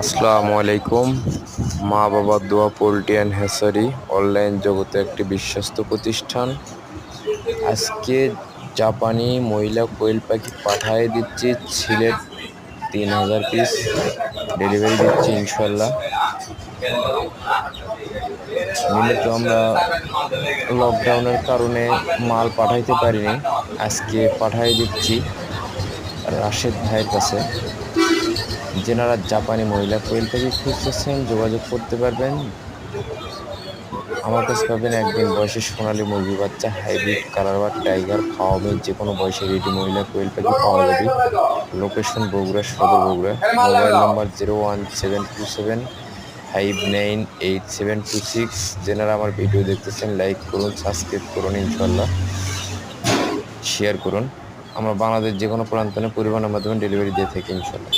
আসসালামু আলাইকুম। মা বাবার দোয়া পোল্ট্রি অ্যান্ড হ্যাচারি অনলাইন জগতে একটি বিশ্বস্ত প্রতিষ্ঠান। আজকে জাপানি মহিলা কোয়েল পাখি পাঠায় দিচ্ছি সিলেট, 3000 পিস ডেলিভারি দিচ্ছি ইনশাল্লাহ। মূলত আমরা লকডাউনের কারণে মাল পাঠাইতে পারিনি, আজকে পাঠাই দিচ্ছি রাশেদ ভাইয়ের কাছে। যেনারা জাপানি মহিলা কোয়েল পাখি খুঁজতেছেন যোগাযোগ করতে পারবেন। আমার কাছে পাবেন একদিন বয়সে সোনালী মুরগি বাচ্চা, হাইব্রিড, কালার বা টাইগার, ফাওয়ামে যে কোনো বয়সে রেডি মহিলা কোয়েল পাখি পাওয়া যাবে। লোকেশন বগুড়া সদর, বগুড়া। মোবাইল নম্বর 0172727598726। যেনারা আমার ভিডিও দেখতেছেন লাইক করুন, সাবস্ক্রাইব করুন, ইনশাল্লাহ শেয়ার করুন। আমরা বাংলাদেশ যে কোনো প্রান্তনে পরিবহনের মাধ্যমে ডেলিভারি দিয়ে থাকি ইনশাল্লাহ।